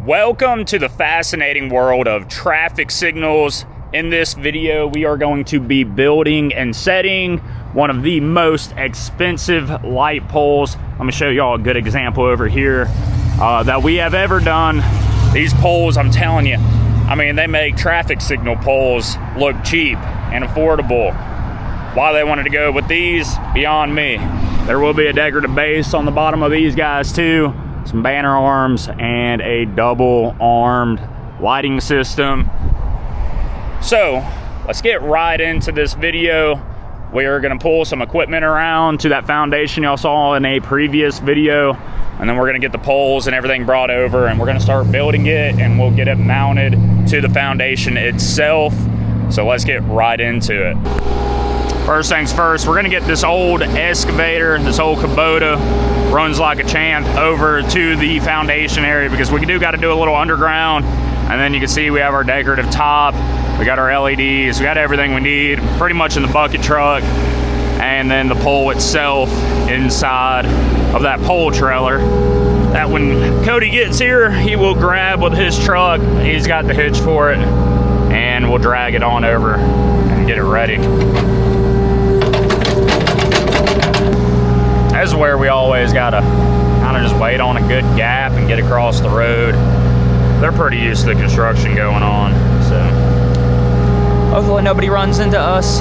Welcome to the fascinating world of traffic signals. In this video, we are going to be building and setting one of the most expensive light poles. Let me show y'all a good example over here that we have ever done. These poles, I'm telling you, I mean, they make traffic signal poles look cheap and affordable. Why they wanted to go with these, beyond me. There will be a decorative base on the bottom of these guys too. Some banner arms and a double-armed lighting system. So let's get right into this video. We are going to pull some equipment around to that foundation y'all saw in a previous video, and then we're going to get the poles and everything brought over, and we're going to start building it, and we'll get it mounted to the foundation itself. So let's get right into it. First things first, we're going to get this old excavator, this old Kubota, runs like a champ, over to the foundation area, because we do got to do a little underground. And then you can see we have our decorative top, we got our LEDs, we got everything we need pretty much in the bucket truck. And then the pole itself inside of that pole trailer that when Cody gets here, he will grab with his truck. He's got the hitch for it, and we'll drag it on over and get it ready. This is where we always gotta kind of just wait on a good gap and get across the road. They're pretty used to the construction going on, so hopefully nobody runs into us.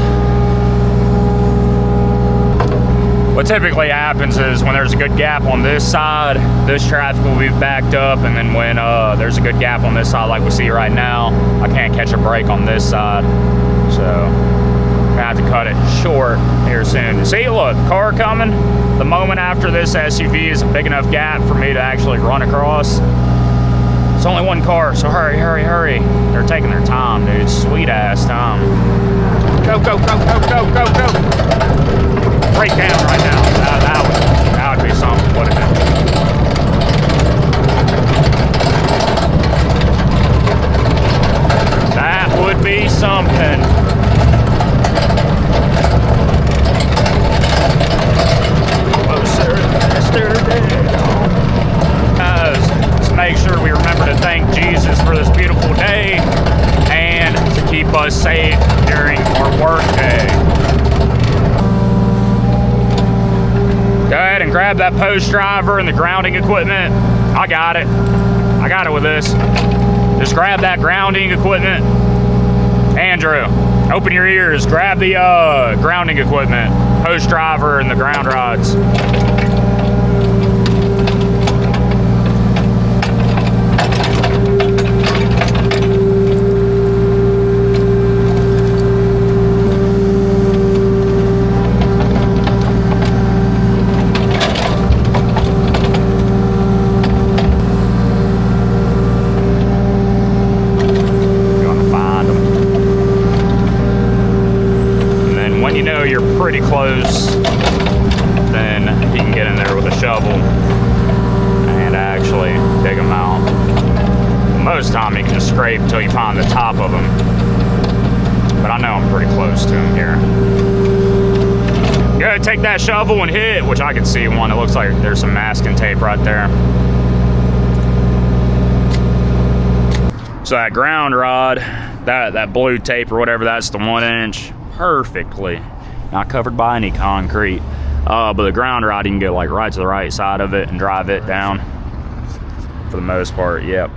What typically happens is when there's a good gap on this side, this traffic will be backed up, and then when there's a good gap on this side like we see right now, I can't catch a break on this side, so I have to cut it short here soon. See, look, car coming. The moment after this SUV is a big enough gap for me to actually run across. It's only one car, so hurry, hurry, hurry. They're taking their time, dude. Sweet ass time. Go, go, go, go, go, go, go. Break down right now. That would be something, wouldn't it? That would be something. Guys, make sure we remember to thank Jesus for this beautiful day and to keep us safe during our work day. Go ahead and grab that post driver and the grounding equipment. I got it with this. Just grab that grounding equipment. Andrew, open your ears. Grab the grounding equipment, post driver and the ground rods. Pretty close, then you can get in there with a shovel and actually dig them out. Most of the time you can just scrape until you find the top of them, but I know I'm pretty close to them here. Go ahead, take that shovel and hit, which I can see one. It looks like there's some masking tape right there. So that ground rod, that blue tape or whatever, that's the 1 inch, perfectly not covered by any concrete, but the ground rod, you can go like right to the right side of it and drive it down for the most part. Yep.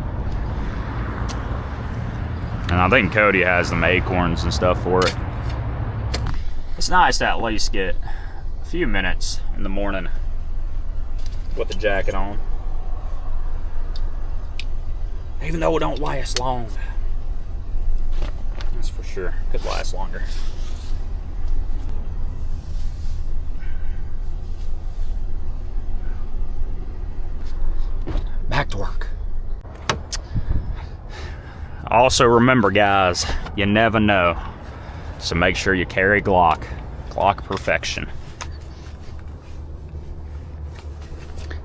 And I think Cody has them acorns and stuff for it. It's nice to at least get a few minutes in the morning with the jacket on, even though it don't last long. That's for sure. Could last longer. Back to work. Also remember, guys, you never know. So make sure you carry Glock. Glock perfection.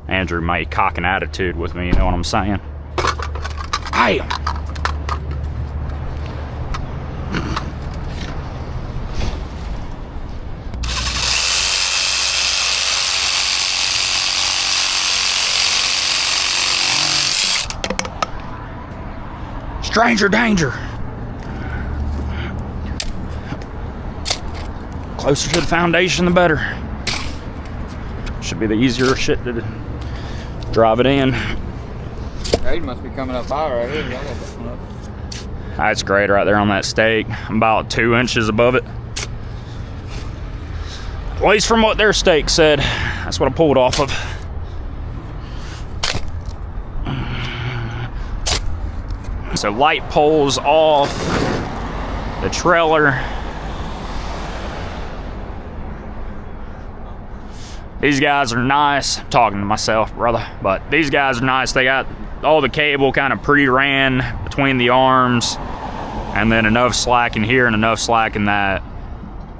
Andrew may cock an attitude with me, you know what I'm saying? Hey! Stranger danger. Closer to the foundation, the better. Should be the easier shit to drive it in. Grade must be coming up high right here. Y'all got this one up. That's great right there on that stake. I'm about 2 inches above it. At least from what their stake said. That's what I pulled off of. So light poles off, the trailer. These guys are nice. I'm talking to myself, brother. But these guys are nice. They got all the cable kind of pre-ran between the arms, and then enough slack in here and enough slack in that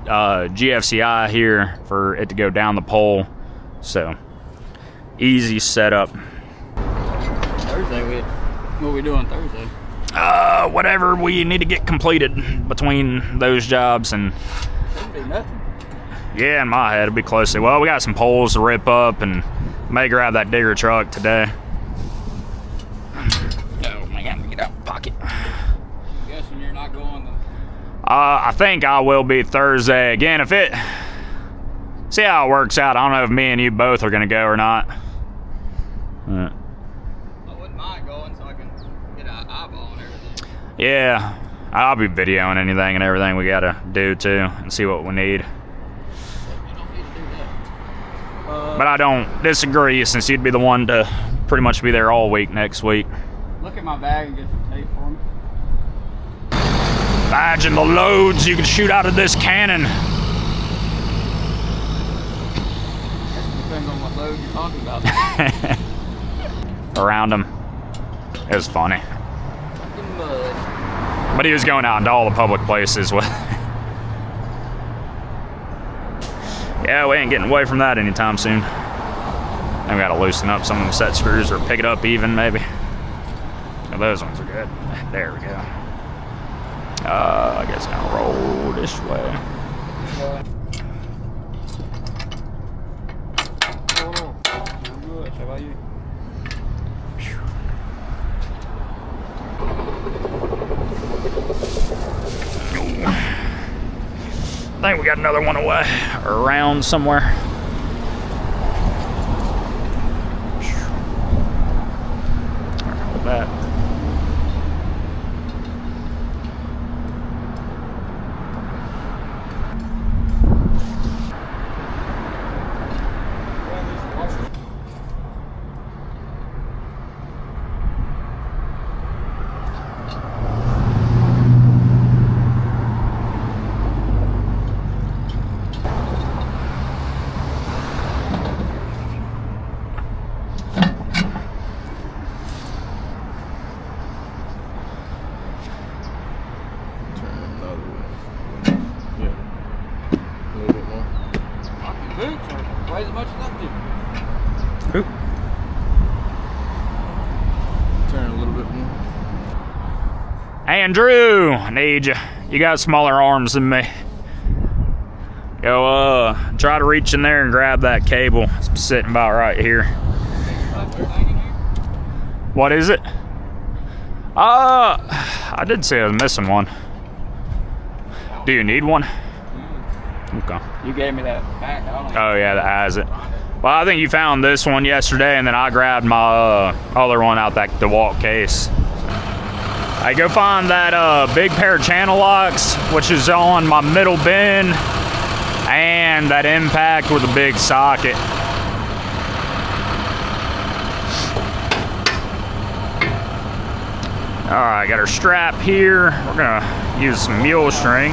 GFCI here for it to go down the pole. So easy setup. Thursday, what we doing Thursday? Whatever we need to get completed between those jobs. And Shouldn't be nothing. yeah, in my head it'll be closely. Well, we got some poles to rip up and may grab that digger truck today. Oh man, get out of the pocket. I'm guessing you're not going to... I think I will be Thursday. Again, if it... See how it works out. I don't know if me and you both are going to go or not. I wouldn't mind going so I can get an eyeball and everything. Yeah, I'll be videoing anything and everything we got to do too and see what we need. You don't need to do that. But I don't disagree since you'd be the one to pretty much be there all week next week. Look at my bag and get some tape for me. Imagine the loads you can shoot out of this cannon. Depends on what load you're talking about. Around him. It was funny. Fucking mud. But he was going out into all the public places with. Yeah, we ain't getting away from that anytime soon. Then we gotta loosen up some of the set screws or pick it up even, maybe. Oh, those ones are good. There we go. I guess I'm gonna roll this way. Oh, good. How about you? I think we got another one away, or around somewhere. Hold that. Weighs as much as I do. Who? Turn a little bit more. Andrew, I need you. You got smaller arms than me. Go, try to reach in there and grab that cable. It's sitting about right here. What is it? I did say I was missing one. Do you need one? Okay. You gave me that back. Oh yeah, that has it. Well, I think you found this one yesterday, and then I grabbed my other one out that DeWalt case. I go find that big pair of channel locks, which is on my middle bin, and that impact with a big socket. All right, got our strap here. We're gonna use some mule string.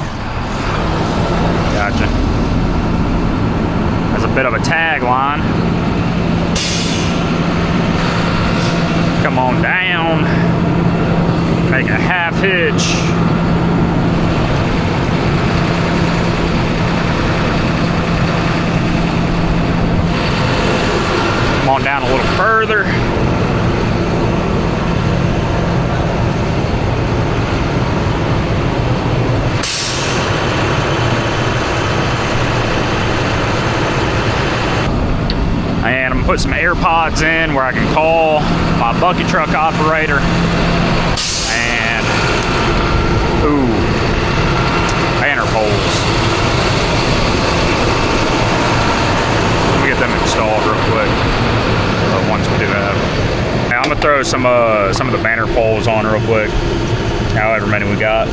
Gotcha. That's a bit of a tagline. Come on down. Make a half hitch. Come on down a little further. And I'm gonna put some AirPods in where I can call my bucket truck operator and Ooh, banner poles. Let me get them installed real quick. The ones we do have. Now I'm gonna throw some of the banner poles on real quick. However many we got.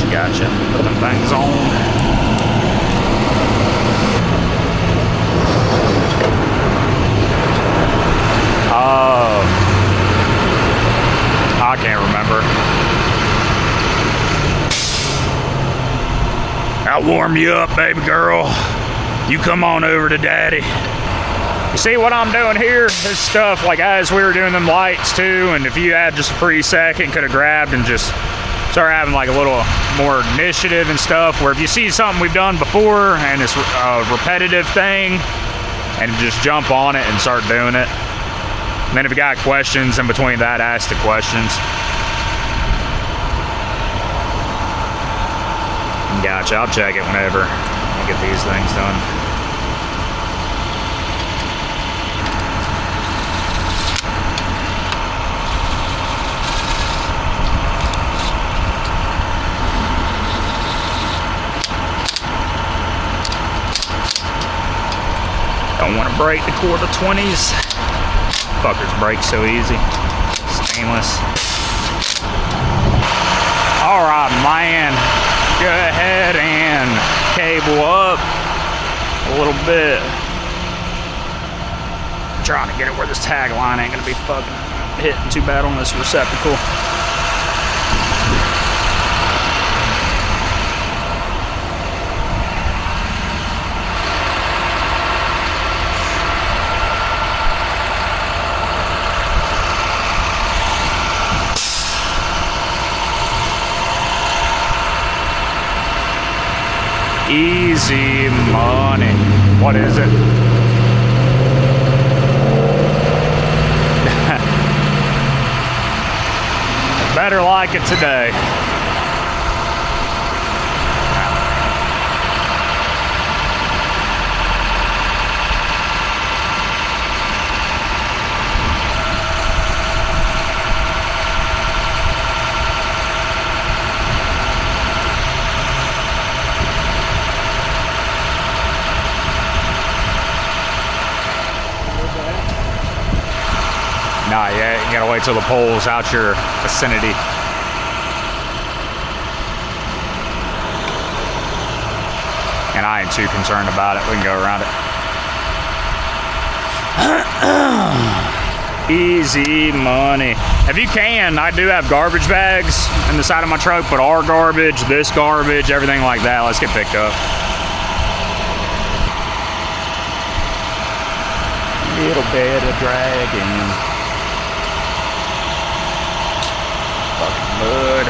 Gotcha. Put them things on. I can't remember. I'll warm you up, baby girl. You come on over to daddy. You see what I'm doing here is stuff like as we were doing them lights too, and if you had just a free second, could have grabbed and just start having like a little more initiative and stuff, where if you see something we've done before and it's a repetitive thing, and just jump on it and start doing it. And then if you got questions in between that, ask the questions. Gotcha, I'll check it whenever I get these things done. Don't want to break the quarter 20s. Fuckers break so easy. Stainless. Alright, man. Go ahead and cable up a little bit. I'm trying to get it where this tag line ain't gonna be fucking hitting too bad on this receptacle. Easy money. What is it? Better like it today. Nah, yeah, you gotta wait till the pole's out your vicinity. And I ain't too concerned about it. We can go around it. Easy money. If you can, I do have garbage bags in the side of my truck, but our garbage, this garbage, everything like that, let's get picked up. Little bit of dragging. Mud.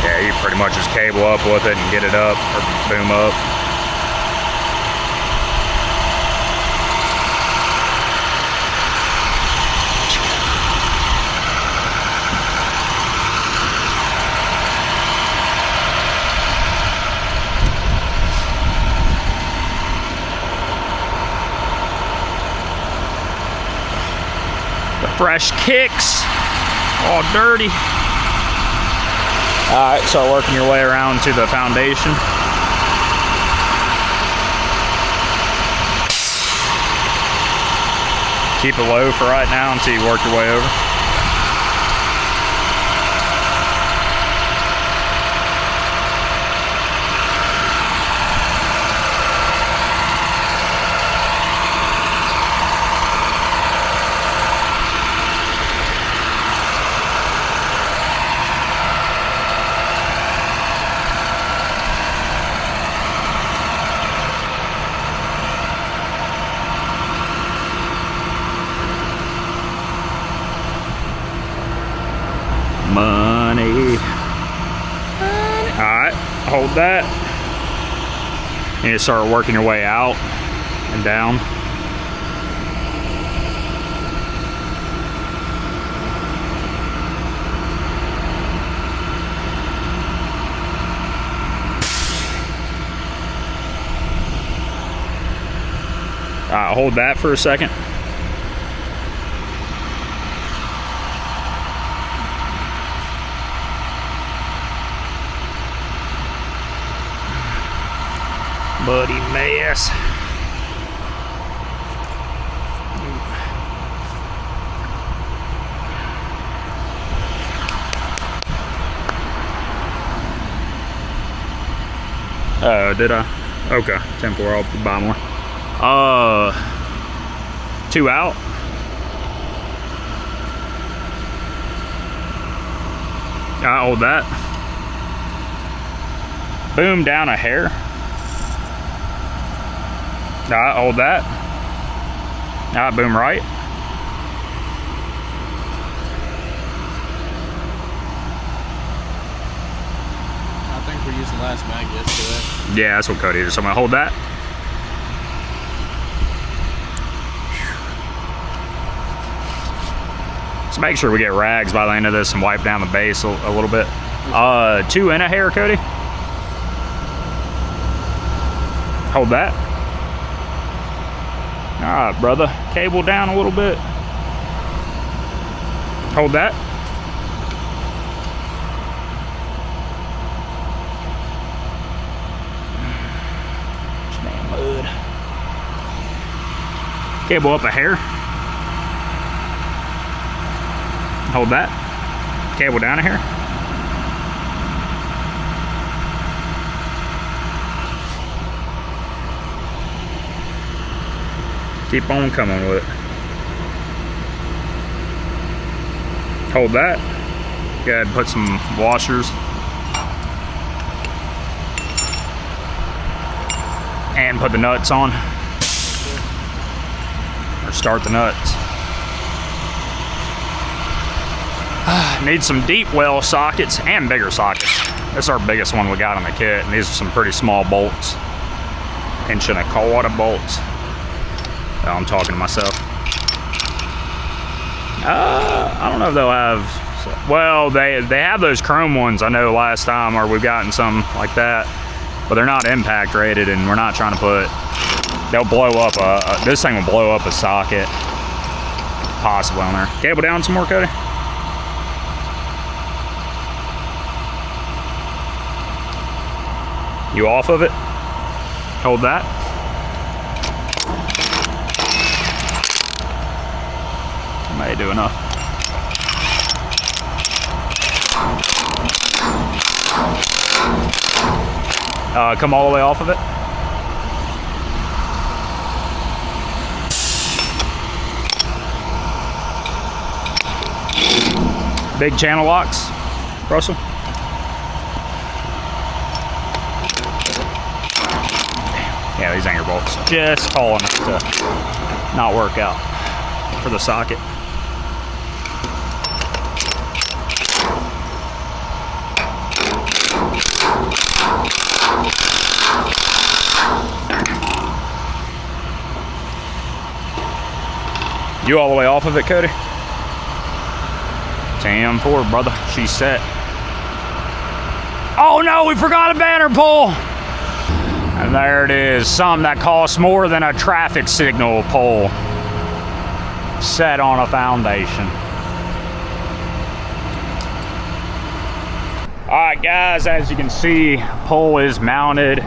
Yeah, you pretty much just cable up with it and get it up or boom up. Fresh kicks, all dirty. All right, start working your way around to the foundation. Keep it low for right now until you work your way over. Money. Alright, hold that. You need to start working your way out and down. Alright, hold that for a second. Muddy mess. Did I? Okay, 10-4, I'll buy more. 2 out. I hold that. Boom down a hair. I hold that. Boom right. I think we used the last mag yesterday. Yeah, that's what Cody did. So I'm gonna hold that. Let's make sure we get rags by the end of this and wipe down the base a little bit. 2 and a hair, Cody. Hold that. All right, brother. Cable down a little bit. Hold that. Damn mud. Cable up a hair. Hold that. Cable down a hair. Keep on coming with it. Hold that. Go ahead and put some washers. And put the nuts on. Or start the nuts. Need some deep well sockets and bigger sockets. This is our biggest one we got on the kit, and these are some pretty small bolts. 1.25 bolts. Oh, I'm talking to myself. I don't know if they'll have, well, they have those chrome ones I know last time, or we've gotten some like that, but they're not impact rated, and we're not trying to put, they'll blow up, this thing will blow up a socket, possibly on there. Cable down some more, Cody? You off of it? Hold that. May do enough. Come all the way off of it. Big channel locks, Russell. Yeah, these anchor bolts just tall enough to not work out for the socket. You all the way off of it, Cody? 10-4, brother. She's set. Oh no, we forgot a banner pole! And there it is, something that costs more than a traffic signal pole set on a foundation. All right, guys, as you can see, pole is mounted.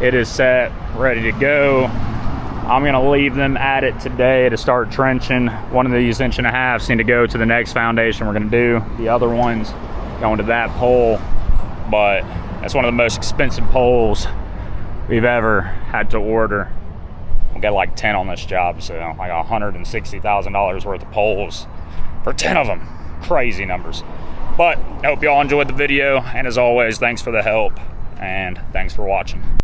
It is set, ready to go. I'm gonna leave them at it today to start trenching. One of these 1.5 need to go to the next foundation we're gonna do. The other one's going to that pole, but that's one of the most expensive poles we've ever had to order. We got like 10 on this job, so like $160,000 worth of poles for 10 of them. Crazy numbers. But I hope y'all enjoyed the video, and as always, thanks for the help, and thanks for watching.